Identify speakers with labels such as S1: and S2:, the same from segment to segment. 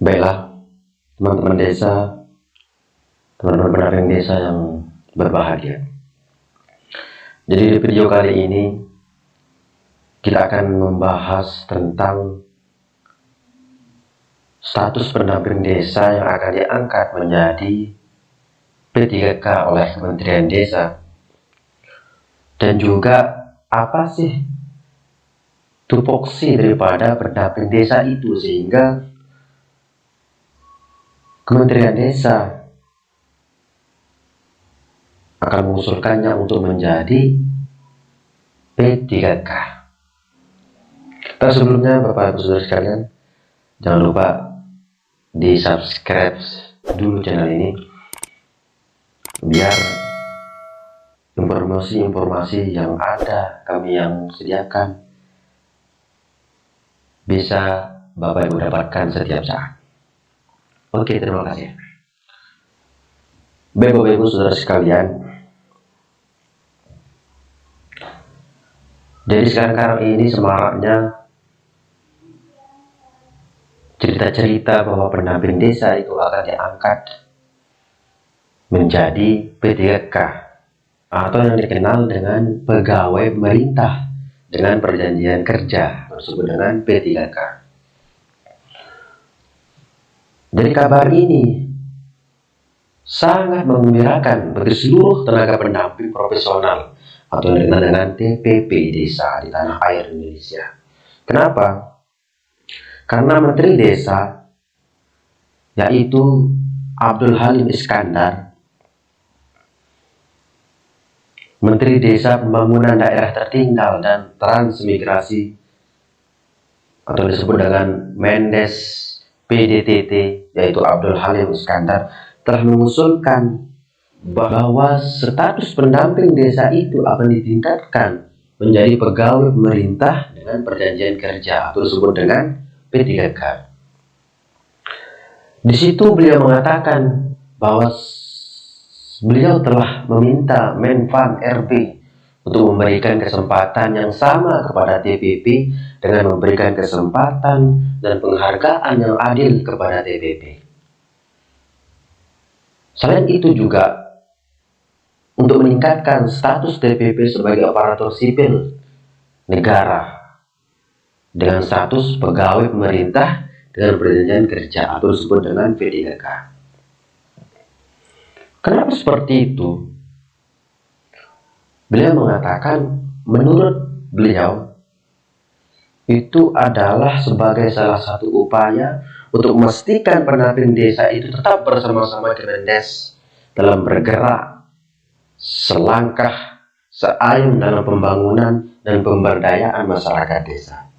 S1: Baiklah, teman-teman desa, teman-teman pendamping desa yang berbahagia. Jadi di video kali ini kita akan membahas tentang status pendamping desa yang akan diangkat menjadi P3K oleh Kementerian Desa. Dan juga apa sih tupoksi daripada pendamping desa itu sehingga Kementerian Desa akan mengusulkannya untuk menjadi P3K. Tapi sebelumnya Bapak Ibu Saudara sekalian, jangan lupa di subscribe dulu channel ini biar informasi-informasi yang ada kami yang sediakan bisa Bapak Ibu dapatkan setiap saat. Oke, terima kasih. Baik Bapak Ibu Saudara sekalian, jadi sekarang ini semaraknya cerita-cerita bahwa pendamping desa itu akan diangkat menjadi P3K atau yang dikenal dengan pegawai pemerintah dengan perjanjian kerja, disebut dengan P3K. Jadi kabar ini sangat menggembirakan bagi seluruh tenaga pendamping profesional atau yang dikenal dengan TPP desa di tanah air Indonesia. Kenapa? Karena Menteri Desa yaitu Abdul Halim Iskandar, Menteri Desa Pembangunan Daerah Tertinggal dan Transmigrasi atau disebut dengan Mendes PDTT, yaitu Abdul Halim Iskandar, telah mengusulkan bahwa status pendamping desa itu akan ditingkatkan menjadi pegawai pemerintah dengan perjanjian kerja atau disebut dengan P3K. Di situ beliau mengatakan bahwa beliau telah meminta Menpan RB untuk memberikan kesempatan yang sama kepada TPP dengan memberikan kesempatan dan penghargaan yang adil kepada TPP. Selain itu juga untuk meningkatkan status TPP sebagai aparatur sipil negara dengan status pegawai pemerintah dengan perjanjian kerja atau disebut dengan P3K. Kenapa seperti itu? Beliau mengatakan menurut beliau itu adalah sebagai salah satu upaya untuk memastikan pendamping desa itu tetap bersama-sama Kemendes dalam bergerak selangkah seayun dalam pembangunan dan pemberdayaan masyarakat desa.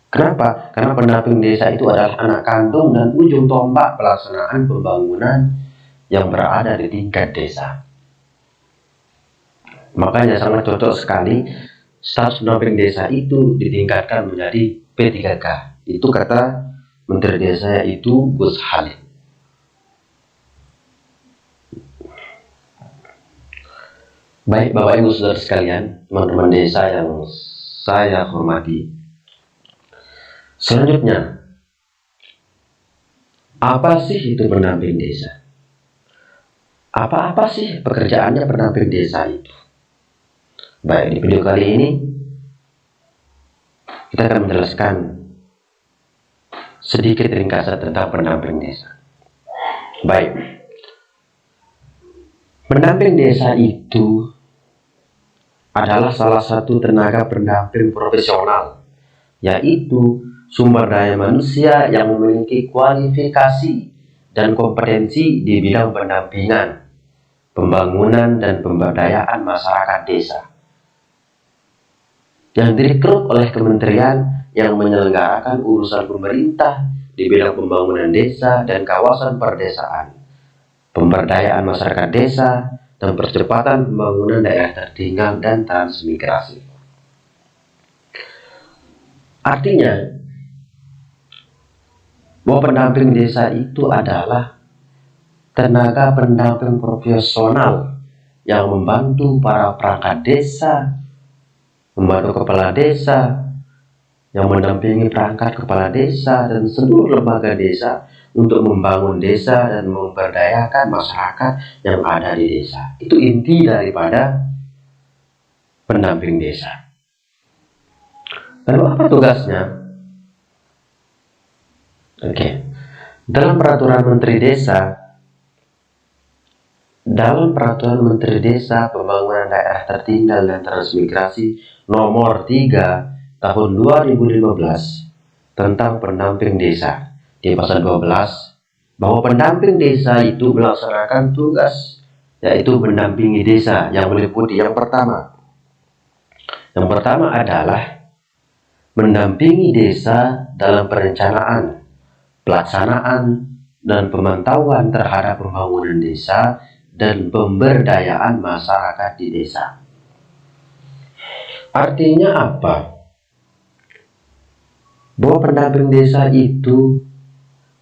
S1: Kenapa? Karena pendamping desa itu adalah anak kandung dan ujung tombak pelaksanaan pembangunan yang berada di tingkat desa. Makanya sangat cocok sekali status pendamping desa itu ditingkatkan menjadi P3K. Itu kata Menteri Desa yaitu Gus Halim. Baik Bapak Ibu Saudara sekalian, teman-teman desa yang saya hormati. Selanjutnya, apa sih itu pendamping desa? Apa-apa sih pekerjaannya pendamping desa itu? Baik, di video kali ini kita akan menjelaskan sedikit ringkasan tentang pendamping desa. Baik, pendamping desa itu adalah salah satu tenaga pendamping profesional, yaitu sumber daya manusia yang memiliki kualifikasi dan kompetensi di bidang pendampingan, pembangunan, dan pemberdayaan masyarakat desa, yang direkrut oleh kementerian yang menyelenggarakan urusan pemerintah di bidang pembangunan desa dan kawasan perdesaan, pemberdayaan masyarakat desa, dan percepatan pembangunan daerah tertinggal dan transmigrasi. Artinya, bahwa pendamping desa itu adalah tenaga pendamping profesional yang membantu para perangkat desa, membantu kepala desa yang mendampingi perangkat kepala desa dan seluruh lembaga desa untuk membangun desa dan memberdayakan masyarakat yang ada di desa. Itu inti daripada pendamping desa. Lalu apa tugasnya? Oke. Dalam peraturan Menteri Desa Pembangunan Daerah Tertinggal dan Transmigrasi nomor 3 tahun 2015 tentang pendamping desa, di pasal 12 bahwa pendamping desa itu melaksanakan tugas yaitu mendampingi desa yang meliputi yang pertama adalah mendampingi desa dalam perencanaan, pelaksanaan, dan pemantauan terhadap pembangunan desa dan pemberdayaan masyarakat di desa. Artinya apa? Bahwa pendamping desa itu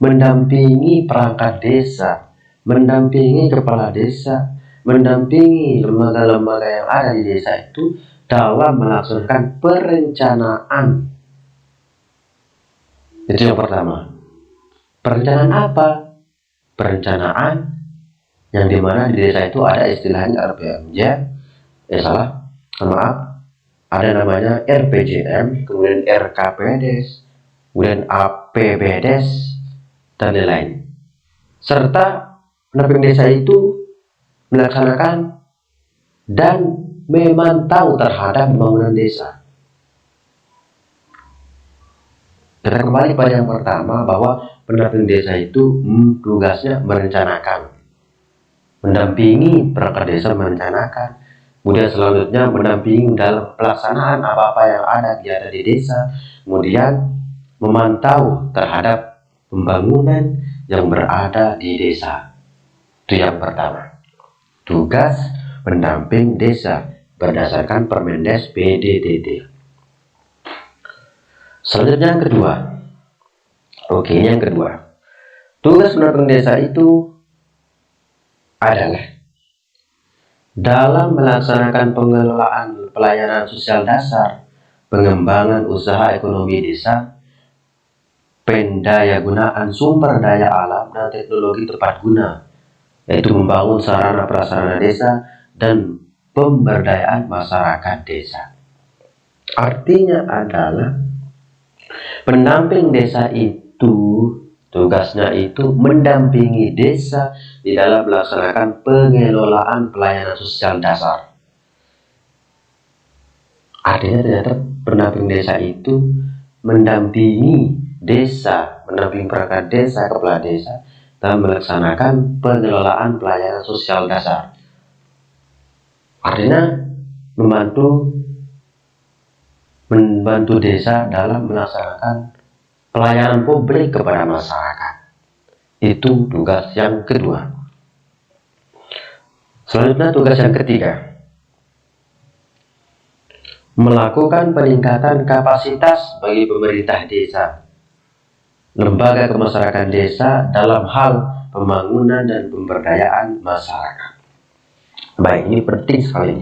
S1: mendampingi perangkat desa, mendampingi kepala desa, mendampingi lembaga-lembaga yang ada di desa itu dalam melaksanakan perencanaan. Itu yang pertama. Perencanaan apa? Perencanaan yang dimana di desa itu ada istilahnya RPMJ, ada namanya RPJM, kemudian RKPDes, kemudian APBDes, dan lain-lain. Serta pendamping desa itu melaksanakan dan memantau terhadap pembangunan desa. Kita kembali pada yang pertama bahwa pendamping desa itu tugasnya merencanakan, mendampingi perangkat desa merencanakan, kemudian selanjutnya mendampingi dalam pelaksanaan apa-apa yang ada di desa, kemudian memantau terhadap pembangunan yang berada di desa. Itu yang pertama, tugas pendamping desa berdasarkan Permendes PDTT. Selanjutnya yang kedua. Yang kedua. Tugas pendamping desa itu adalah dalam melaksanakan pengelolaan pelayanan sosial dasar, pengembangan usaha ekonomi desa, pendayagunaan sumber daya alam dan teknologi tepat guna, yaitu membangun sarana prasarana desa dan pemberdayaan masyarakat desa. Artinya adalah pendamping desa itu tugasnya itu mendampingi desa di dalam melaksanakan pengelolaan pelayanan sosial dasar. Artinya ternyata pendamping desa itu mendampingi desa, mendampingi perangkat desa, kepala desa dalam melaksanakan pengelolaan pelayanan sosial dasar. Artinya membantu desa dalam melaksanakan pelayanan publik kepada masyarakat. Itu tugas yang kedua. Selanjutnya tugas yang ketiga, melakukan peningkatan kapasitas bagi pemerintah desa, lembaga kemasyarakatan desa dalam hal pembangunan dan pemberdayaan masyarakat. Baik, ini penting sekali.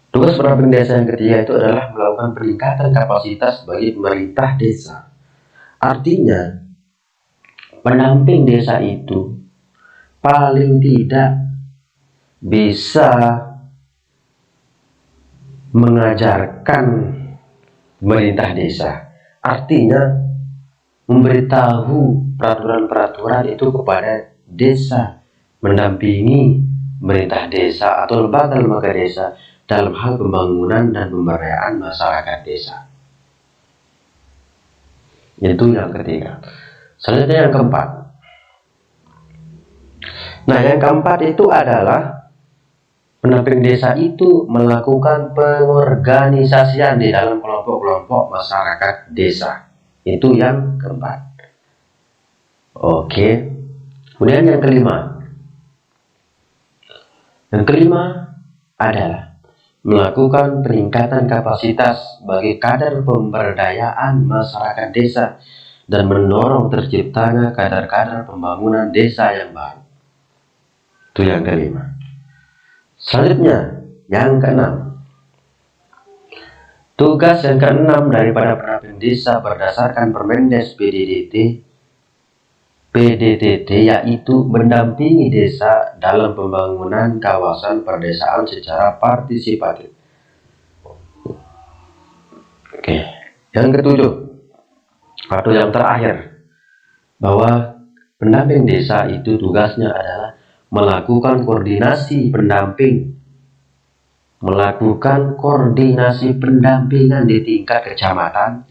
S1: Tugas pendamping desa yang ketiga itu adalah melakukan peningkatan kapasitas bagi pemerintah desa. Artinya, pendamping desa itu paling tidak bisa mengajarkan pemerintah desa. Artinya, memberitahu peraturan-peraturan itu kepada desa, mendampingi pemerintah desa atau lembaga-lembaga desa dalam hal pembangunan dan pemberdayaan masyarakat desa. Itu yang ketiga. Selanjutnya yang keempat. Nah, yang keempat itu adalah pendamping desa itu melakukan pengorganisasian di dalam kelompok-kelompok masyarakat desa. Itu yang keempat. Oke. Kemudian yang kelima. Yang kelima adalah melakukan peningkatan kapasitas bagi kader pemberdayaan masyarakat desa dan mendorong terciptanya kader-kader pembangunan desa yang baru. Itu yang kelima. Selanjutnya, yang keenam. Tugas yang keenam daripada pendamping desa berdasarkan Permendes PDTT yaitu mendampingi desa dalam pembangunan kawasan perdesaan secara partisipatif. Oke, yang ketujuh atau yang terakhir, bahwa pendamping desa itu tugasnya adalah melakukan koordinasi pendampingan di tingkat kecamatan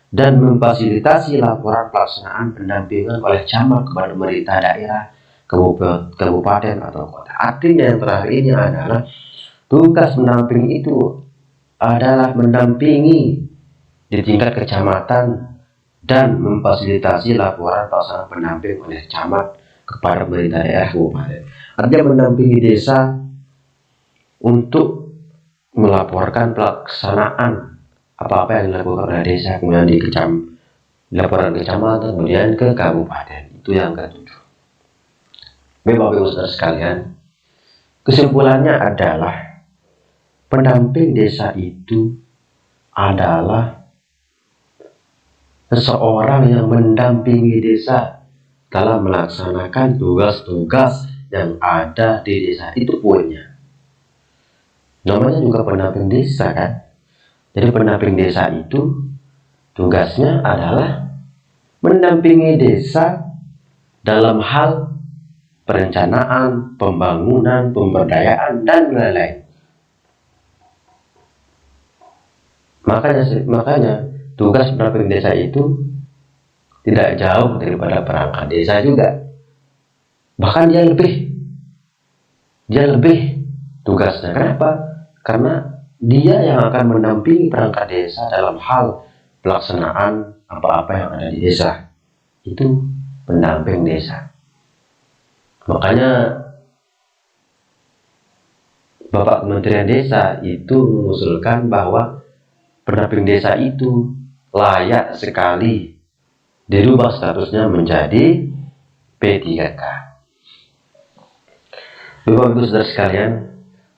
S1: dan memfasilitasi laporan pelaksanaan pendampingan oleh camat kepada pemerintah daerah, kabupaten atau kota. Artinya yang terakhir ini adalah tugas pendamping itu adalah mendampingi di tingkat kecamatan dan memfasilitasi laporan pelaksanaan pendamping oleh camat kepada pemerintah daerah, kabupaten. Artinya mendampingi desa untuk melaporkan pelaksanaan apa-apa yang dilakukan oleh desa, kemudian laporan kecamatan, kemudian ke kabupaten. Itu yang ketujuh. Bapak Ibu Saudara sekalian, kesimpulannya adalah pendamping desa itu adalah seseorang yang mendampingi desa dalam melaksanakan tugas-tugas yang ada di desa itu punya. Namanya juga pendamping desa kan. Jadi pendamping desa itu tugasnya adalah mendampingi desa dalam hal perencanaan, pembangunan, pemberdayaan, dan lain-lain. Makanya tugas pendamping desa itu tidak jauh daripada perangkat desa juga. Bahkan dia lebih tugasnya. Kenapa? Karena dia yang akan mendampingi perangkat desa dalam hal pelaksanaan apa-apa yang ada di desa. Itu pendamping desa. Makanya Bapak Kementerian Desa itu mengusulkan bahwa pendamping desa itu layak sekali dirubah statusnya menjadi P3K. Bapak Ibu Saudara sekalian,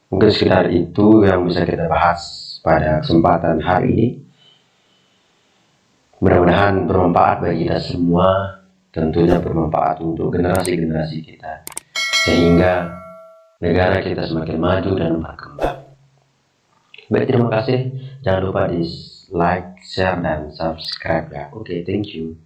S1: mungkin sekitar itu yang bisa kita bahas pada kesempatan hari ini. Mudah-mudahan bermanfaat bagi kita semua, tentunya bermanfaat untuk generasi-generasi kita, sehingga negara kita semakin maju dan berkembang. Baik, terima kasih. Jangan lupa di like, share, dan subscribe ya. Oke, thank you.